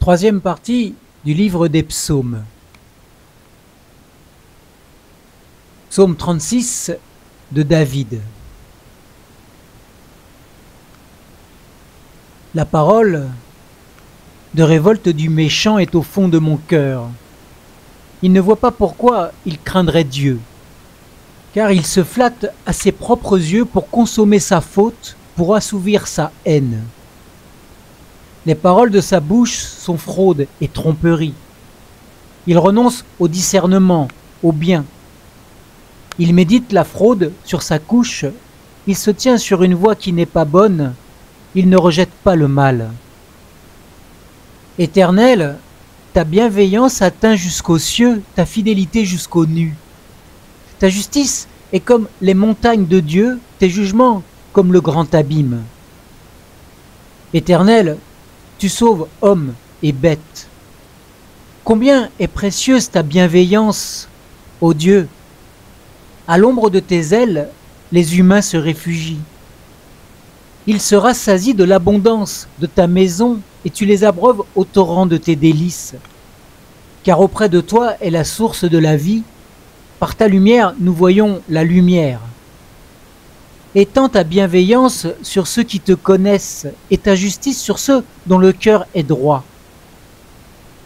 Troisième partie du livre des psaumes. Psaume 36 de David. La parole de révolte du méchant est au fond de mon cœur. Il ne voit pas pourquoi il craindrait Dieu, car il se flatte à ses propres yeux pour consommer sa faute, pour assouvir sa haine. Les paroles de sa bouche sont fraude et tromperie. Il renonce au discernement, au bien. Il médite la fraude sur sa couche, il se tient sur une voie qui n'est pas bonne, il ne rejette pas le mal. Éternel, ta bienveillance atteint jusqu'aux cieux, ta fidélité jusqu'aux nues. Ta justice est comme les montagnes de Dieu, tes jugements comme le grand abîme. Éternel, tu sauves hommes et bêtes. Combien est précieuse ta bienveillance, ô Dieu! À l'ombre de tes ailes, les humains se réfugient. Ils se rassasient de l'abondance de ta maison et tu les abreuves au torrent de tes délices. Car auprès de toi est la source de la vie. Par ta lumière, nous voyons la lumière. Étends ta bienveillance sur ceux qui te connaissent et ta justice sur ceux dont le cœur est droit.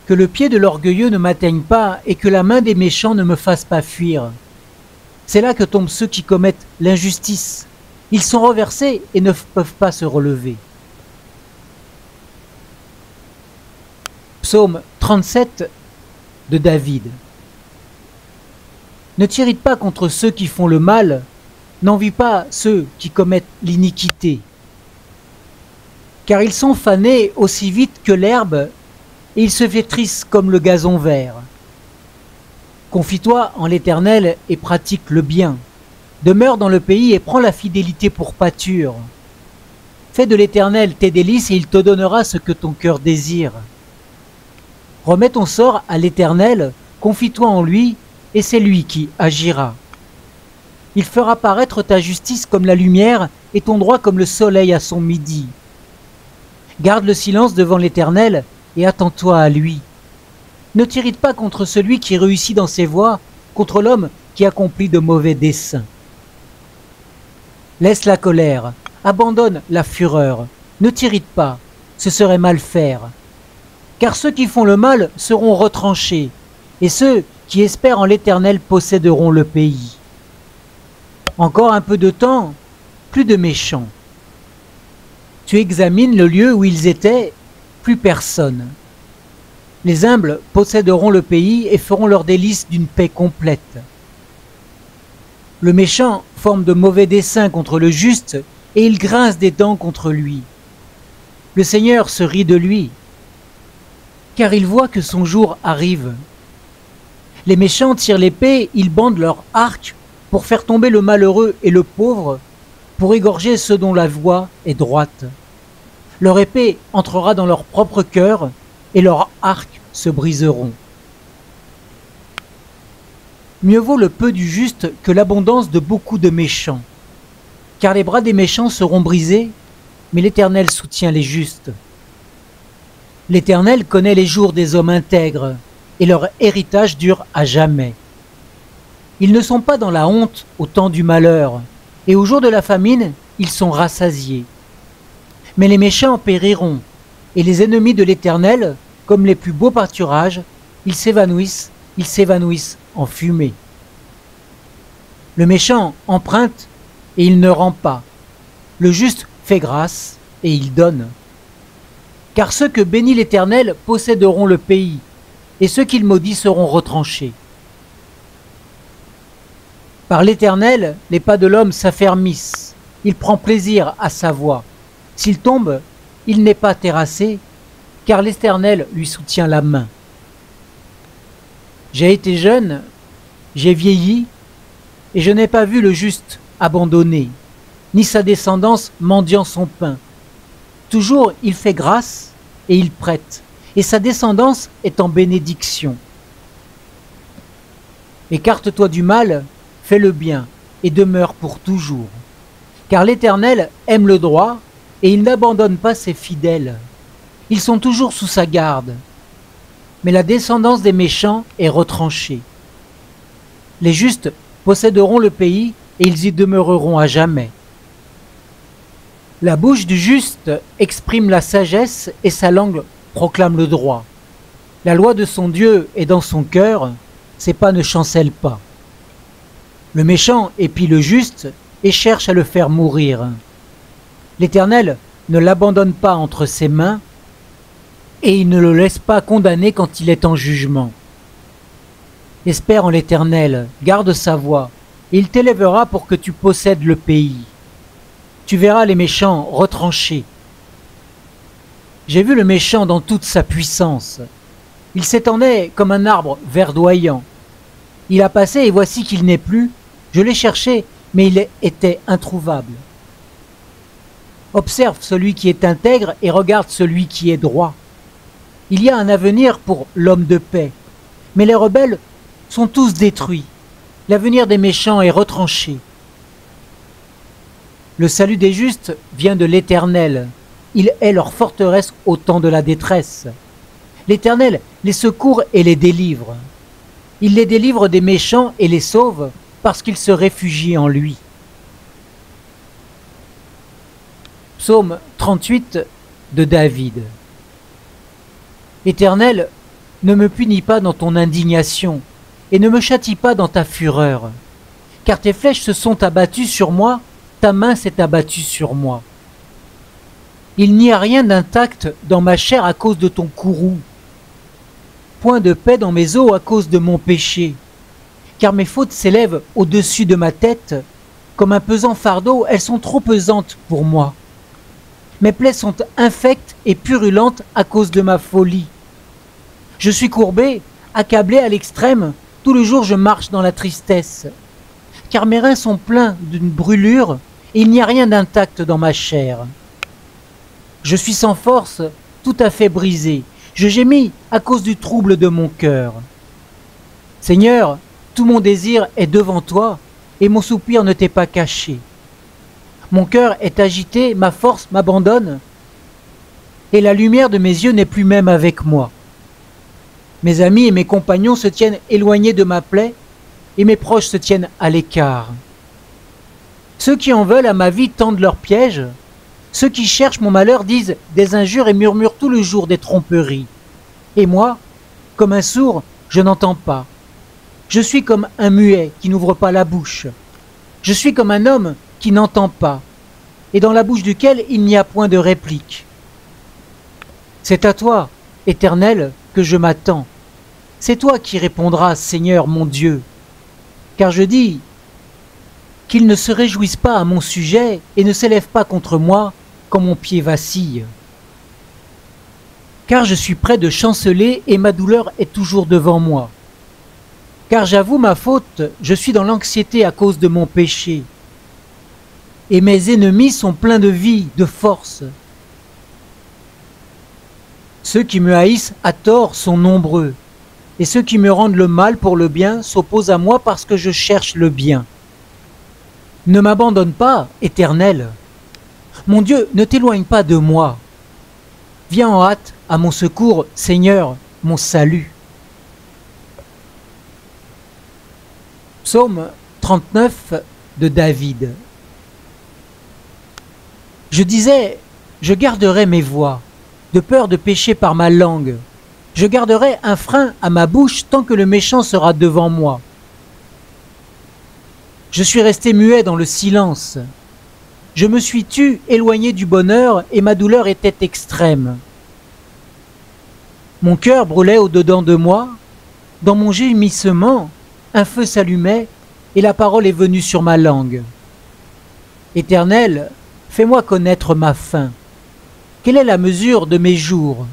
Que le pied de l'orgueilleux ne m'atteigne pas et que la main des méchants ne me fasse pas fuir. C'est là que tombent ceux qui commettent l'injustice. Ils sont renversés et ne peuvent pas se relever. Psaume 37 de David. Ne t'irrite pas contre ceux qui font le mal, n'envie pas ceux qui commettent l'iniquité. Car ils sont fanés aussi vite que l'herbe, et ils se flétrissent comme le gazon vert. Confie-toi en l'Éternel et pratique le bien. Demeure dans le pays et prends la fidélité pour pâture. Fais de l'Éternel tes délices et il te donnera ce que ton cœur désire. Remets ton sort à l'Éternel, confie-toi en lui, et c'est lui qui agira. Il fera paraître ta justice comme la lumière et ton droit comme le soleil à son midi. Garde le silence devant l'Éternel et attends-toi à lui. Ne t'irrite pas contre celui qui réussit dans ses voies, contre l'homme qui accomplit de mauvais desseins. Laisse la colère, abandonne la fureur, ne t'irrite pas, ce serait mal faire. Car ceux qui font le mal seront retranchés, et ceux qui espèrent en l'Éternel posséderont le pays. Encore un peu de temps, plus de méchants. Tu examines le lieu où ils étaient, plus personne. Les humbles posséderont le pays et feront leur délice d'une paix complète. Le méchant forme de mauvais desseins contre le juste et il grince des dents contre lui. Le Seigneur se rit de lui, car il voit que son jour arrive. Les méchants tirent l'épée, ils bandent leur arc pour faire tomber le malheureux et le pauvre, pour égorger ceux dont la voie est droite. Leur épée entrera dans leur propre cœur et leurs arcs se briseront. Mieux vaut le peu du juste que l'abondance de beaucoup de méchants, car les bras des méchants seront brisés, mais l'Éternel soutient les justes. L'Éternel connaît les jours des hommes intègres, et leur héritage dure à jamais. Ils ne sont pas dans la honte au temps du malheur, et au jour de la famine, ils sont rassasiés. Mais les méchants périront, et les ennemis de l'Éternel, comme les plus beaux pâturages, ils s'évanouissent en fumée. Le méchant emprunte, et il ne rend pas. Le juste fait grâce, et il donne. Car ceux que bénit l'Éternel posséderont le pays, et ceux qu'il maudit seront retranchés. Par l'Éternel, les pas de l'homme s'affermissent. Il prend plaisir à sa voie. S'il tombe, il n'est pas terrassé, car l'Éternel lui soutient la main. J'ai été jeune, j'ai vieilli, et je n'ai pas vu le juste abandonné, ni sa descendance mendiant son pain. Toujours il fait grâce et il prête, et sa descendance est en bénédiction. Écarte-toi du mal, fais le bien, et demeure pour toujours. Car l'Éternel aime le droit, et il n'abandonne pas ses fidèles. Ils sont toujours sous sa garde, mais la descendance des méchants est retranchée. Les justes posséderont le pays et ils y demeureront à jamais. La bouche du juste exprime la sagesse et sa langue proclame le droit. La loi de son Dieu est dans son cœur, ses pas ne chancellent pas. Le méchant épie le juste et cherche à le faire mourir. L'Éternel ne l'abandonne pas entre ses mains et il ne le laisse pas condamner quand il est en jugement. Espère en l'Éternel, garde sa voie, et il t'élèvera pour que tu possèdes le pays. Tu verras les méchants retranchés. J'ai vu le méchant dans toute sa puissance. Il s'étendait comme un arbre verdoyant. Il a passé et voici qu'il n'est plus. Je l'ai cherché, mais il était introuvable. Observe celui qui est intègre et regarde celui qui est droit. Il y a un avenir pour l'homme de paix, mais les rebelles sont tous détruits. L'avenir des méchants est retranché. Le salut des justes vient de l'Éternel. Il est leur forteresse au temps de la détresse. L'Éternel les secourt et les délivre. Il les délivre des méchants et les sauve parce qu'ils se réfugient en lui. Psaume 38 de David. Éternel, ne me punis pas dans ton indignation et ne me châtie pas dans ta fureur, car tes flèches se sont abattues sur moi, ta main s'est abattue sur moi. Il n'y a rien d'intact dans ma chair à cause de ton courroux, point de paix dans mes os à cause de mon péché, car mes fautes s'élèvent au-dessus de ma tête, comme un pesant fardeau, elles sont trop pesantes pour moi. Mes plaies sont infectes et purulentes à cause de ma folie. Je suis courbé, accablé à l'extrême, tout le jour je marche dans la tristesse, car mes reins sont pleins d'une brûlure et il n'y a rien d'intact dans ma chair. Je suis sans force, tout à fait brisé, je gémis à cause du trouble de mon cœur. Seigneur, tout mon désir est devant toi et mon soupir ne t'est pas caché. Mon cœur est agité, ma force m'abandonne, et la lumière de mes yeux n'est plus même avec moi. Mes amis et mes compagnons se tiennent éloignés de ma plaie, et mes proches se tiennent à l'écart. Ceux qui en veulent à ma vie tendent leurs pièges, ceux qui cherchent mon malheur disent des injures et murmurent tout le jour des tromperies. Et moi, comme un sourd, je n'entends pas. Je suis comme un muet qui n'ouvre pas la bouche. Je suis comme un homme qui n'entend pas, et dans la bouche duquel il n'y a point de réplique. C'est à toi, Éternel, que je m'attends. C'est toi qui répondras, Seigneur mon Dieu. Car je dis qu'ils ne se réjouissent pas à mon sujet et ne s'élèvent pas contre moi quand mon pied vacille. Car je suis près de chanceler et ma douleur est toujours devant moi. Car j'avoue ma faute, je suis dans l'anxiété à cause de mon péché. Et mes ennemis sont pleins de vie, de force. Ceux qui me haïssent à tort sont nombreux, et ceux qui me rendent le mal pour le bien s'opposent à moi parce que je cherche le bien. Ne m'abandonne pas, Éternel. Mon Dieu, ne t'éloigne pas de moi. Viens en hâte à mon secours, Seigneur, mon salut. Psaume 39 de David. Je disais, je garderai mes voies, de peur de pécher par ma langue. Je garderai un frein à ma bouche tant que le méchant sera devant moi. Je suis resté muet dans le silence. Je me suis tu, éloigné du bonheur, et ma douleur était extrême. Mon cœur brûlait au-dedans de moi. Dans mon gémissement, un feu s'allumait, et la parole est venue sur ma langue. Éternel, fais-moi connaître ma fin. Quelle est la mesure de mes jours?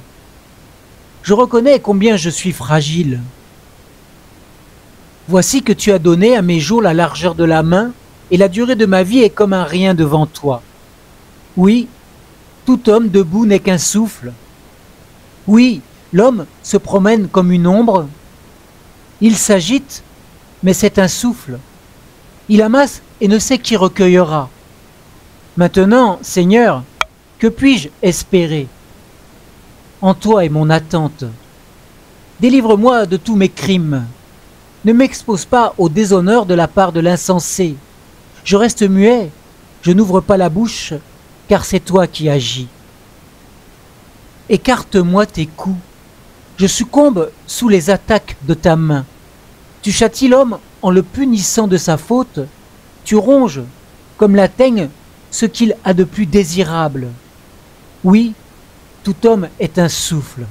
Je reconnais combien je suis fragile. Voici que tu as donné à mes jours la largeur de la main, et la durée de ma vie est comme un rien devant toi. Oui, tout homme debout n'est qu'un souffle. Oui, l'homme se promène comme une ombre. Il s'agite, mais c'est un souffle. Il amasse et ne sait qui recueillera. Maintenant, Seigneur, que puis-je espérer? En toi est mon attente. Délivre-moi de tous mes crimes. Ne m'expose pas au déshonneur de la part de l'insensé. Je reste muet, je n'ouvre pas la bouche, car c'est toi qui agis. Écarte-moi tes coups. Je succombe sous les attaques de ta main. Tu châties l'homme en le punissant de sa faute. Tu ronges, comme la teigne, ce qu'il a de plus désirable. Oui, tout homme est un souffle.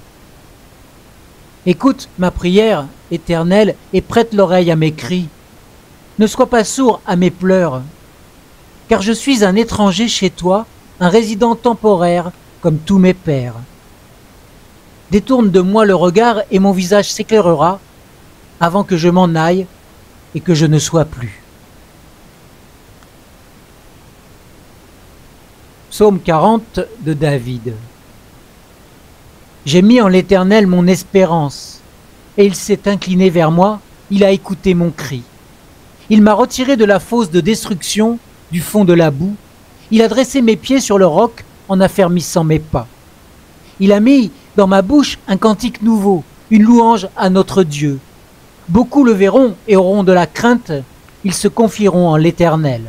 Écoute ma prière, Éternel, et prête l'oreille à mes cris. Ne sois pas sourd à mes pleurs, car je suis un étranger chez toi, un résident temporaire, comme tous mes pères. Détourne de moi le regard et mon visage s'éclairera, avant que je m'en aille et que je ne sois plus. Psaume 40 de David. J'ai mis en l'Éternel mon espérance, et il s'est incliné vers moi, il a écouté mon cri. Il m'a retiré de la fosse de destruction, du fond de la boue, il a dressé mes pieds sur le roc en affermissant mes pas. Il a mis dans ma bouche un cantique nouveau, une louange à notre Dieu. Beaucoup le verront et auront de la crainte, ils se confieront en l'Éternel.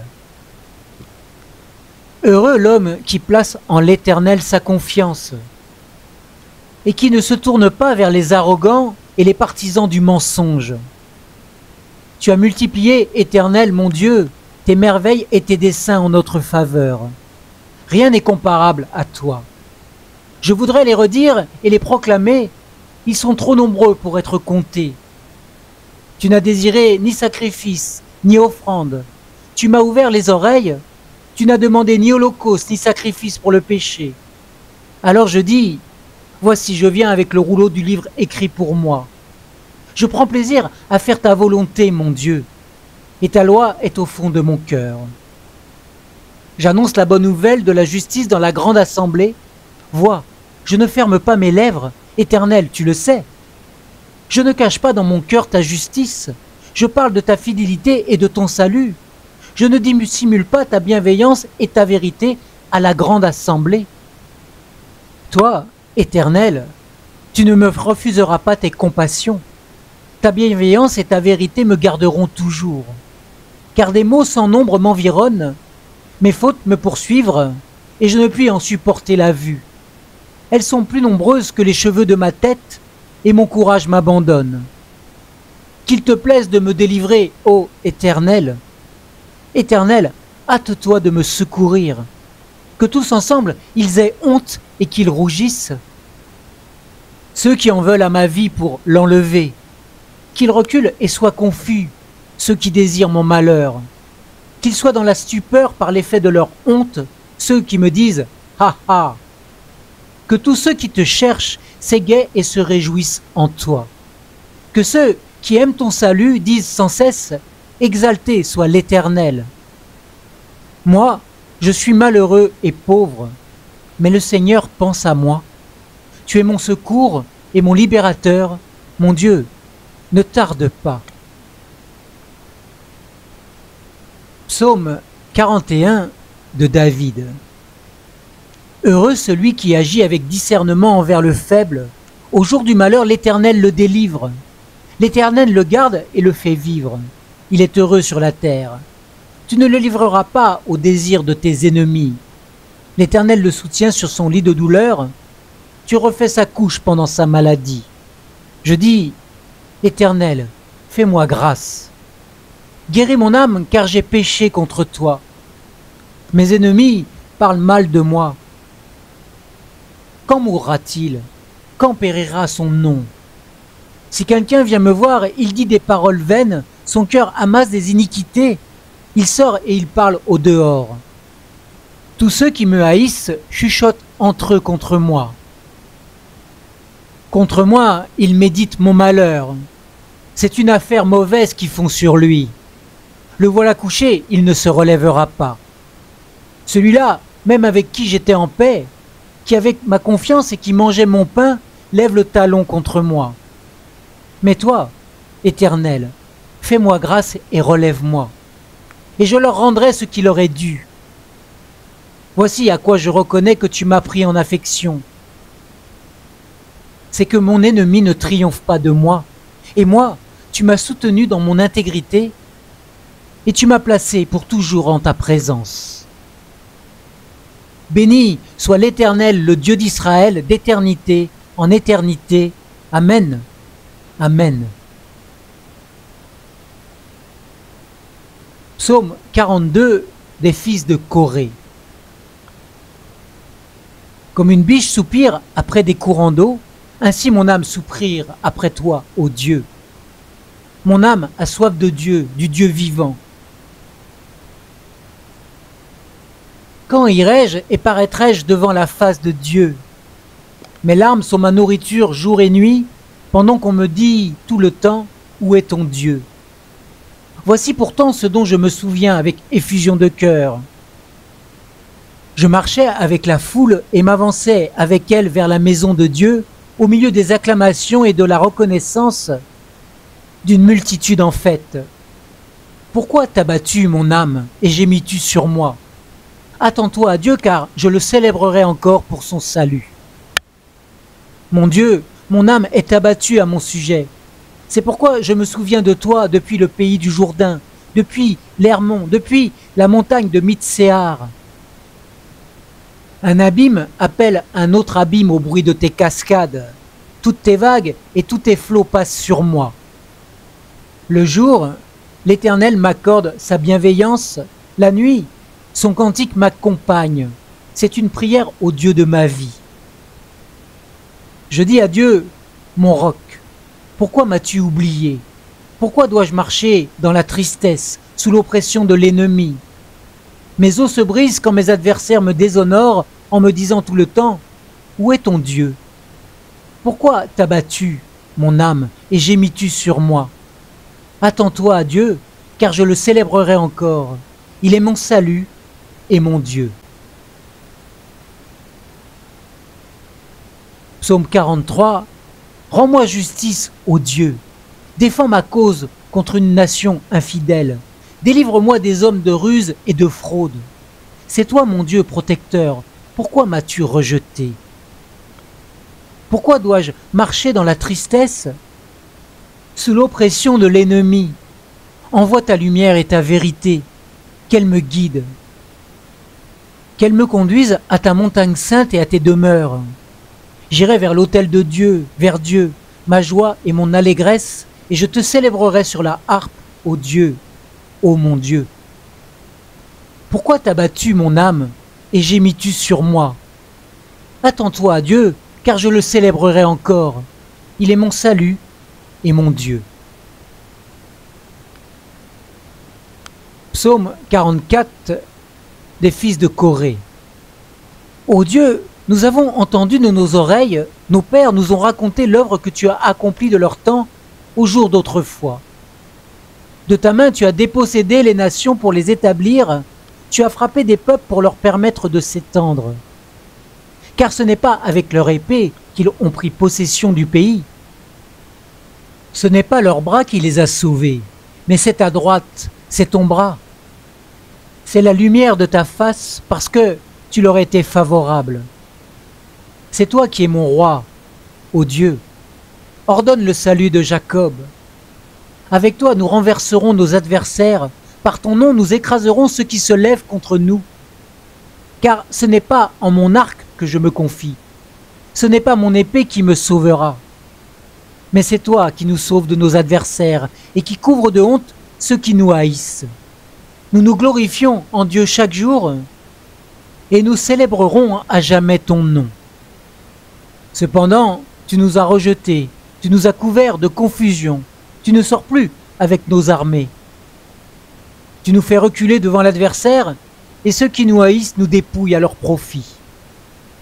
Heureux l'homme qui place en l'Éternel sa confiance et qui ne se tourne pas vers les arrogants et les partisans du mensonge. Tu as multiplié, Éternel, mon Dieu, tes merveilles et tes desseins en notre faveur. Rien n'est comparable à toi. Je voudrais les redire et les proclamer, ils sont trop nombreux pour être comptés. Tu n'as désiré ni sacrifice, ni offrande. Tu m'as ouvert les oreilles, tu n'as demandé ni holocauste, ni sacrifice pour le péché. Alors je dis, voici je viens avec le rouleau du livre écrit pour moi. Je prends plaisir à faire ta volonté, mon Dieu, et ta loi est au fond de mon cœur. J'annonce la bonne nouvelle de la justice dans la grande assemblée. Vois, je ne ferme pas mes lèvres, Éternel, tu le sais. Je ne cache pas dans mon cœur ta justice, je parle de ta fidélité et de ton salut. Je ne dissimule pas ta bienveillance et ta vérité à la grande assemblée. Toi, Éternel, tu ne me refuseras pas tes compassions. Ta bienveillance et ta vérité me garderont toujours. Car des maux sans nombre m'environnent, mes fautes me poursuivent, et je ne puis en supporter la vue. Elles sont plus nombreuses que les cheveux de ma tête, et mon courage m'abandonne. Qu'il te plaise de me délivrer, ô Éternel. Éternel, hâte-toi de me secourir. Que tous ensemble, ils aient honte et qu'ils rougissent. Ceux qui en veulent à ma vie pour l'enlever, qu'ils reculent et soient confus, ceux qui désirent mon malheur. Qu'ils soient dans la stupeur par l'effet de leur honte, ceux qui me disent « Ha ha !» Que tous ceux qui te cherchent s'égaient et se réjouissent en toi. Que ceux qui aiment ton salut disent sans cesse « Exalté soit l'Éternel !» Moi, je suis malheureux et pauvre, mais le Seigneur pense à moi. Tu es mon secours et mon libérateur, mon Dieu, ne tarde pas. Psaume 41 de David. Heureux celui qui agit avec discernement envers le faible. Au jour du malheur, l'Éternel le délivre. L'Éternel le garde et le fait vivre. Il est heureux sur la terre. Tu ne le livreras pas au désir de tes ennemis. L'Éternel le soutient sur son lit de douleur. Tu refais sa couche pendant sa maladie. Je dis, Éternel, fais-moi grâce. Guéris mon âme, car j'ai péché contre toi. Mes ennemis parlent mal de moi. Quand mourra-t-il? Quand périra son nom? Si quelqu'un vient me voir, il dit des paroles vaines, son cœur amasse des iniquités, il sort et il parle au dehors. Tous ceux qui me haïssent chuchotent entre eux contre moi. Contre moi, ils méditent mon malheur. C'est une affaire mauvaise qu'ils font sur lui. Le voilà couché, il ne se relèvera pas. Celui-là, même avec qui j'étais en paix, qui avait ma confiance et qui mangeait mon pain, lève le talon contre moi. Mais toi, Éternel, fais-moi grâce et relève-moi, et je leur rendrai ce qui leur est dû. Voici à quoi je reconnais que tu m'as pris en affection. c'est que mon ennemi ne triomphe pas de moi. Et moi, tu m'as soutenu dans mon intégrité et tu m'as placé pour toujours en ta présence. Béni soit l'Éternel, le Dieu d'Israël, d'éternité en éternité. Amen. Amen. Psaume 42 des fils de Corée. Comme une biche soupire après des courants d'eau, ainsi mon âme soupire après toi, ô Dieu. Mon âme a soif de Dieu, du Dieu vivant. Quand irai-je et paraîtrai-je devant la face de Dieu? Mes larmes sont ma nourriture jour et nuit, pendant qu'on me dit tout le temps, où est ton Dieu? Voici pourtant ce dont je me souviens avec effusion de cœur. Je marchais avec la foule et m'avançais avec elle vers la maison de Dieu, au milieu des acclamations et de la reconnaissance d'une multitude en fête. Pourquoi t'as battu mon âme et gémis-tu sur moi? Attends-toi à Dieu, car je le célébrerai encore pour son salut. Mon Dieu, mon âme est abattue à mon sujet. C'est pourquoi je me souviens de toi depuis le pays du Jourdain, depuis l'Hermon, depuis la montagne de Mitsehar. Un abîme appelle un autre abîme au bruit de tes cascades. Toutes tes vagues et tous tes flots passent sur moi. Le jour, l'Éternel m'accorde sa bienveillance. La nuit, son cantique m'accompagne. C'est une prière au Dieu de ma vie. Je dis à Dieu, mon roc, pourquoi m'as-tu oublié? Pourquoi dois-je marcher dans la tristesse, sous l'oppression de l'ennemi? Mes os se brisent quand mes adversaires me déshonorent en me disant tout le temps, où est ton Dieu? Pourquoi t'as battu, mon âme, et gémis-tu sur moi? Attends-toi à Dieu, car je le célébrerai encore. Il est mon salut et mon Dieu. Psaume 43. Rends-moi justice, ô Dieu. Défends ma cause contre une nation infidèle. Délivre-moi des hommes de ruse et de fraude. C'est toi mon Dieu protecteur. Pourquoi m'as-tu rejeté? Pourquoi dois-je marcher dans la tristesse? Sous l'oppression de l'ennemi. Envoie ta lumière et ta vérité. Qu'elle me guide. Qu'elle me conduise à ta montagne sainte et à tes demeures. J'irai vers l'autel de Dieu, vers Dieu, ma joie et mon allégresse, et je te célébrerai sur la harpe, ô Dieu, ô mon Dieu. Pourquoi t'as battu mon âme et gémis-tu sur moi? Attends-toi à Dieu, car je le célébrerai encore. Il est mon salut et mon Dieu. Psaume 44 des fils de Corée. Ô Dieu, nous avons entendu de nos oreilles, nos pères nous ont raconté l'œuvre que tu as accomplie de leur temps au jour d'autrefois. De ta main, tu as dépossédé les nations pour les établir, tu as frappé des peuples pour leur permettre de s'étendre. Car ce n'est pas avec leur épée qu'ils ont pris possession du pays. Ce n'est pas leur bras qui les a sauvés, mais c'est ta droite, c'est ton bras. C'est la lumière de ta face parce que tu leur étais favorable. C'est toi qui es mon roi, ô Dieu. Ordonne le salut de Jacob. Avec toi, nous renverserons nos adversaires. Par ton nom, nous écraserons ceux qui se lèvent contre nous. Car ce n'est pas en mon arc que je me confie. Ce n'est pas mon épée qui me sauvera. Mais c'est toi qui nous sauves de nos adversaires et qui couvre de honte ceux qui nous haïssent. Nous nous glorifions en Dieu chaque jour et nous célébrerons à jamais ton nom. Cependant, tu nous as rejetés, tu nous as couverts de confusion, tu ne sors plus avec nos armées. Tu nous fais reculer devant l'adversaire et ceux qui nous haïssent nous dépouillent à leur profit.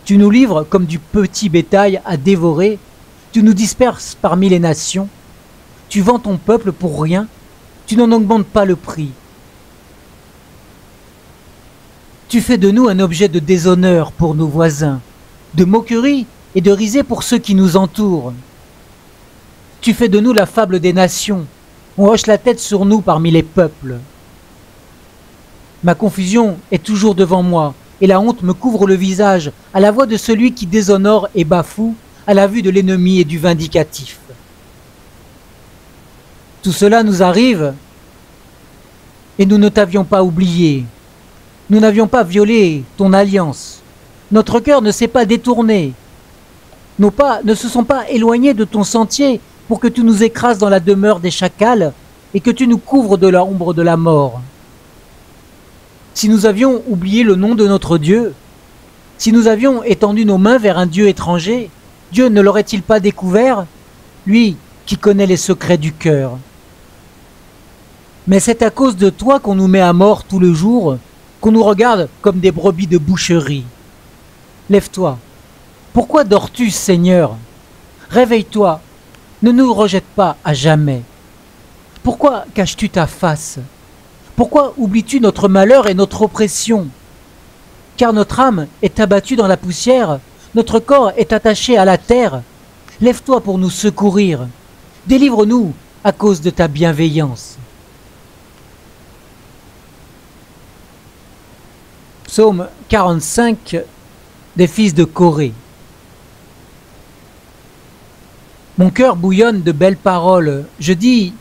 Tu nous livres comme du petit bétail à dévorer, tu nous disperses parmi les nations, tu vends ton peuple pour rien, tu n'en augmentes pas le prix. Tu fais de nous un objet de déshonneur pour nos voisins, de moquerie et de risée pour ceux qui nous entourent. Tu fais de nous la fable des nations, on hoche la tête sur nous parmi les peuples. Ma confusion est toujours devant moi, et la honte me couvre le visage, à la voix de celui qui déshonore et bafoue, à la vue de l'ennemi et du vindicatif. Tout cela nous arrive et nous ne t'avions pas oublié. Nous n'avions pas violé ton alliance. Notre cœur ne s'est pas détourné. Nos pas ne se sont pas éloignés de ton sentier pour que tu nous écrases dans la demeure des chacals et que tu nous couvres de l'ombre de la mort. Si nous avions oublié le nom de notre Dieu, si nous avions étendu nos mains vers un Dieu étranger, Dieu ne l'aurait-il pas découvert, lui qui connaît les secrets du cœur? Mais c'est à cause de toi qu'on nous met à mort tout le jour, qu'on nous regarde comme des brebis de boucherie. Lève-toi. Pourquoi dors-tu, Seigneur? Réveille-toi. Ne nous rejette pas à jamais. Pourquoi caches-tu ta face? Pourquoi oublies-tu notre malheur et notre oppression? Car notre âme est abattue dans la poussière, notre corps est attaché à la terre. Lève-toi pour nous secourir. Délivre-nous à cause de ta bienveillance. Psaume 45 des fils de Corée. Mon cœur bouillonne de belles paroles. Je dis,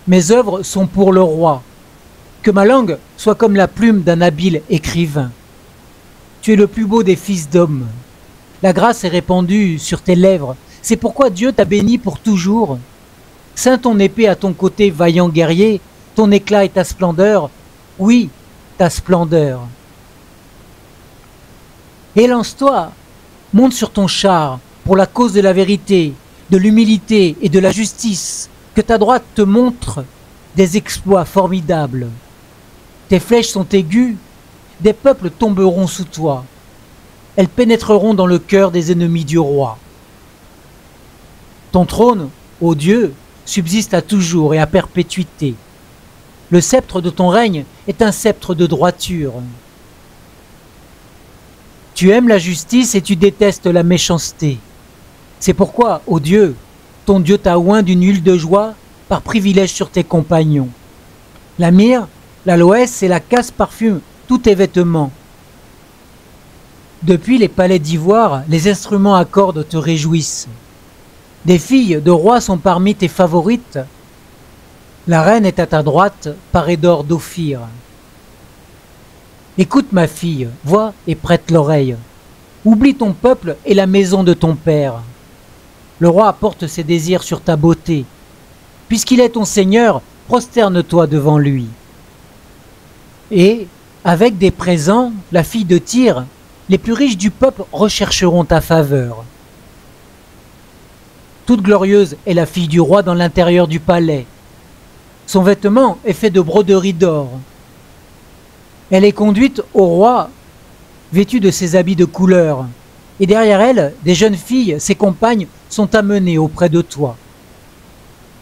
mes œuvres sont pour le roi. Que ma langue soit comme la plume d'un habile écrivain. Tu es le plus beau des fils d'hommes. La grâce est répandue sur tes lèvres. C'est pourquoi Dieu t'a béni pour toujours. Ceins ton épée à ton côté, vaillant guerrier, ton éclat et ta splendeur. Oui, ta splendeur. Élance-toi, monte sur ton char pour la cause de la vérité, de l'humilité et de la justice. Que ta droite te montre des exploits formidables. Tes flèches sont aiguës, des peuples tomberont sous toi. Elles pénétreront dans le cœur des ennemis du roi. Ton trône, ô Dieu, subsiste à toujours et à perpétuité. Le sceptre de ton règne est un sceptre de droiture. Tu aimes la justice et tu détestes la méchanceté. C'est pourquoi, ô Dieu, ton Dieu t'a oint d'une huile de joie par privilège sur tes compagnons. La myrrhe, l'aloès et la casse parfument tous tes vêtements. Depuis les palais d'ivoire, les instruments à cordes te réjouissent. Des filles de rois sont parmi tes favorites. La reine est à ta droite, parée d'or d'Ophir. Écoute ma fille, vois et prête l'oreille. Oublie ton peuple et la maison de ton père. Le roi porte ses désirs sur ta beauté. Puisqu'il est ton Seigneur, prosterne-toi devant lui. Et, avec des présents, la fille de Tyr, les plus riches du peuple rechercheront ta faveur. Toute glorieuse est la fille du roi dans l'intérieur du palais. Son vêtement est fait de broderies d'or. Elle est conduite au roi, vêtue de ses habits de couleur, et derrière elle, des jeunes filles, ses compagnes, sont amenées auprès de toi.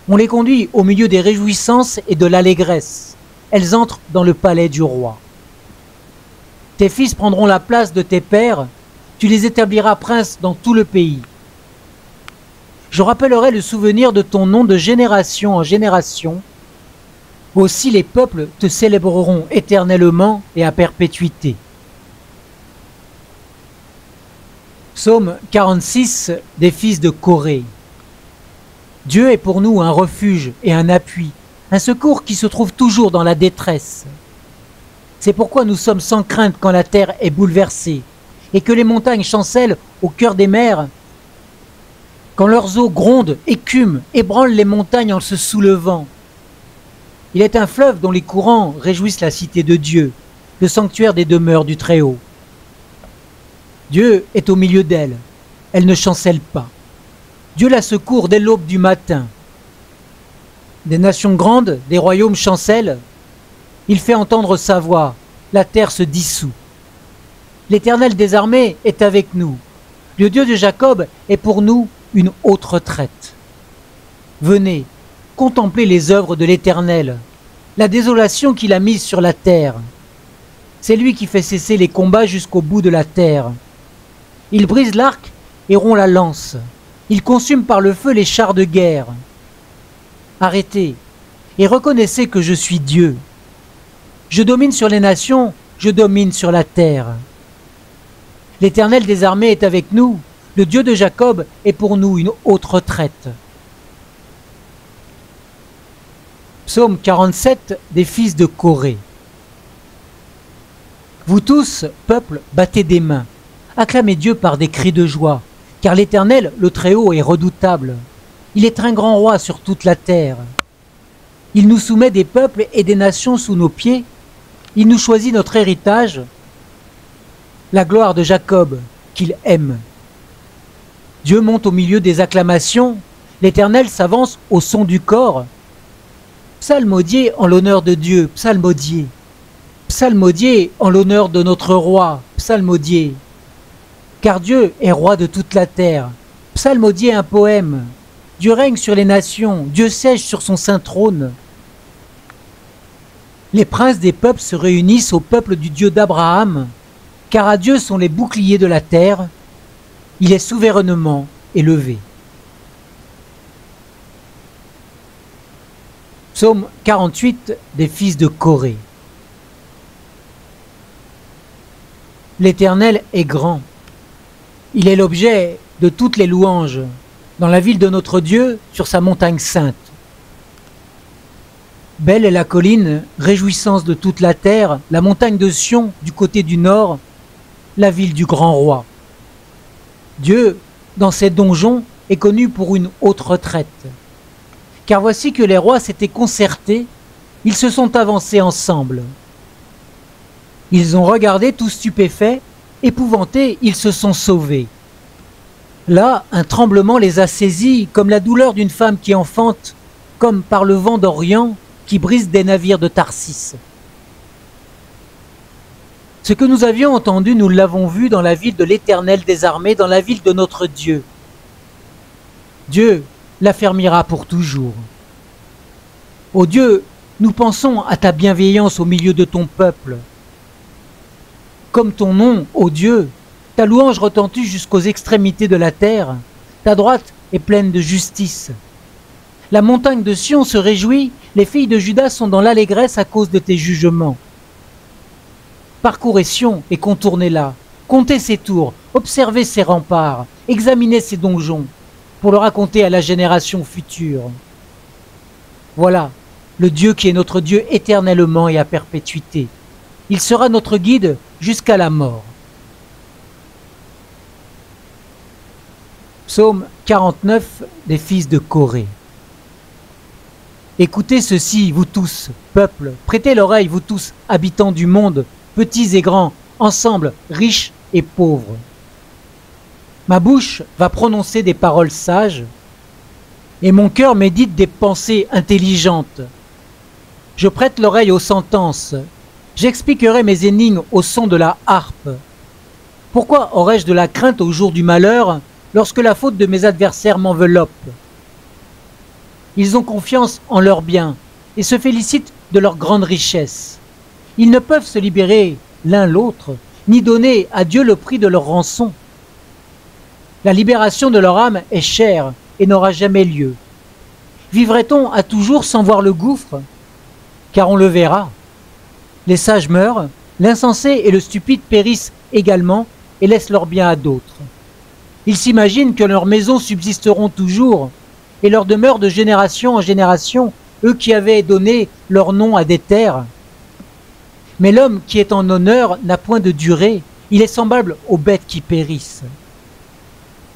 On les conduit au milieu des réjouissances et de l'allégresse. Elles entrent dans le palais du roi. Tes fils prendront la place de tes pères, tu les établiras princes dans tout le pays. Je rappellerai le souvenir de ton nom de génération en génération. Aussi les peuples te célébreront éternellement et à perpétuité. Psaume 46 des fils de Corée. Dieu est pour nous un refuge et un appui, un secours qui se trouve toujours dans la détresse. C'est pourquoi nous sommes sans crainte quand la terre est bouleversée et que les montagnes chancellent au cœur des mers. Quand leurs eaux grondent, écument, ébranlent les montagnes en se soulevant. Il est un fleuve dont les courants réjouissent la cité de Dieu, le sanctuaire des demeures du Très-Haut. Dieu est au milieu d'elle, elle ne chancelle pas. Dieu la secourt dès l'aube du matin. Des nations grandes, des royaumes chancellent. Il fait entendre sa voix, la terre se dissout. L'Éternel des armées est avec nous. Le Dieu de Jacob est pour nous une haute retraite. Venez, contemplez les œuvres de l'Éternel, la désolation qu'il a mise sur la terre. C'est lui qui fait cesser les combats jusqu'au bout de la terre. Il brise l'arc et rompt la lance. Il consume par le feu les chars de guerre. Arrêtez et reconnaissez que je suis Dieu. Je domine sur les nations, je domine sur la terre. L'Éternel des armées est avec nous, Le Dieu de Jacob est pour nous une haute retraite. Psaume 47 des fils de Corée. Vous tous, peuple, battez des mains, acclamez Dieu par des cris de joie, car l'Éternel, le Très-Haut, est redoutable. Il est un grand roi sur toute la terre. Il nous soumet des peuples et des nations sous nos pieds. Il nous choisit notre héritage, la gloire de Jacob, qu'il aime. Dieu monte au milieu des acclamations, l'Éternel s'avance au son du corps. Psalmodiez en l'honneur de Dieu, psalmodiez. Psalmodiez en l'honneur de notre roi, psalmodiez. Car Dieu est roi de toute la terre. Psalmodiez un poème. Dieu règne sur les nations, Dieu siège sur son saint trône. Les princes des peuples se réunissent au peuple du Dieu d'Abraham, car à Dieu sont les boucliers de la terre, il est souverainement élevé. Psaume 48 des fils de Corée. L'Éternel est grand. Il est l'objet de toutes les louanges, dans la ville de notre Dieu, sur sa montagne sainte. Belle est la colline, réjouissance de toute la terre, la montagne de Sion du côté du nord, la ville du grand roi. Dieu, dans ses donjons, est connu pour une haute retraite. Car voici que les rois s'étaient concertés, ils se sont avancés ensemble. Ils ont regardé tout stupéfaits, épouvantés, ils se sont sauvés. Là, un tremblement les a saisis, comme la douleur d'une femme qui enfante, comme par le vent d'Orient qui brise des navires de Tarsis. Ce que nous avions entendu, nous l'avons vu dans la ville de l'Éternel des armées, dans la ville de notre Dieu. Dieu l'affermira pour toujours. Ô Dieu, nous pensons à ta bienveillance au milieu de ton peuple. Comme ton nom, ô Dieu, ta louange retentit jusqu'aux extrémités de la terre, ta droite est pleine de justice. La montagne de Sion se réjouit, les filles de Juda sont dans l'allégresse à cause de tes jugements. Parcourez Sion et contournez-la, comptez ses tours, observez ses remparts, examinez ses donjons, pour le raconter à la génération future. Voilà, le Dieu qui est notre Dieu éternellement et à perpétuité. Il sera notre guide jusqu'à la mort. Psaume 49 des fils de Corée. Écoutez ceci, vous tous, peuple, prêtez l'oreille, vous tous, habitants du monde, petits et grands, ensemble, riches et pauvres. Ma bouche va prononcer des paroles sages, et mon cœur médite des pensées intelligentes. Je prête l'oreille aux sentences, j'expliquerai mes énigmes au son de la harpe. Pourquoi aurais-je de la crainte au jour du malheur, lorsque la faute de mes adversaires m'enveloppe? Ils ont confiance en leurs biens et se félicitent de leur grande richesse. Ils ne peuvent se libérer l'un l'autre, ni donner à Dieu le prix de leur rançon. La libération de leur âme est chère et n'aura jamais lieu. Vivrait-on à toujours sans voir le gouffre? Car on le verra. Les sages meurent, l'insensé et le stupide périssent également et laissent leurs biens à d'autres. Ils s'imaginent que leurs maisons subsisteront toujours et leur demeure de génération en génération, eux qui avaient donné leur nom à des terres. Mais l'homme qui est en honneur n'a point de durée, il est semblable aux bêtes qui périssent.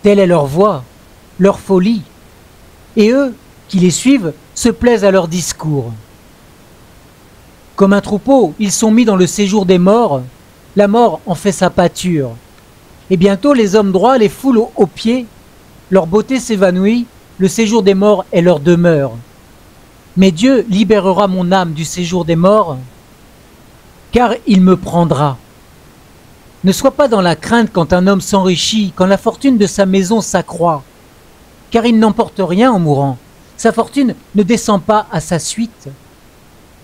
Telle est leur voix, leur folie, et eux qui les suivent se plaisent à leur discours. Comme un troupeau, ils sont mis dans le séjour des morts, la mort en fait sa pâture. Et bientôt les hommes droits les foulent aux pieds, leur beauté s'évanouit, le séjour des morts est leur demeure. Mais Dieu libérera mon âme du séjour des morts, car il me prendra. Ne sois pas dans la crainte quand un homme s'enrichit, quand la fortune de sa maison s'accroît, car il n'emporte rien en mourant. Sa fortune ne descend pas à sa suite.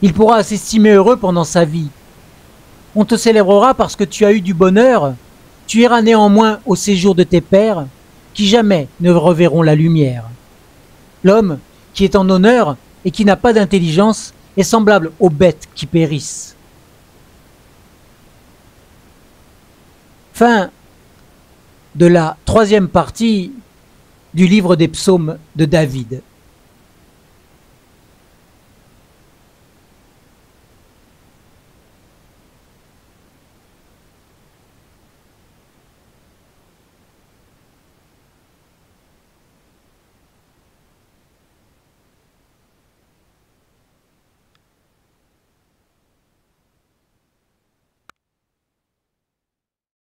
Il pourra s'estimer heureux pendant sa vie. On te célébrera parce que tu as eu du bonheur. Tu iras néanmoins au séjour de tes pères, qui jamais ne reverront la lumière. L'homme qui est en honneur et qui n'a pas d'intelligence est semblable aux bêtes qui périssent. Fin de la troisième partie du livre des psaumes de David.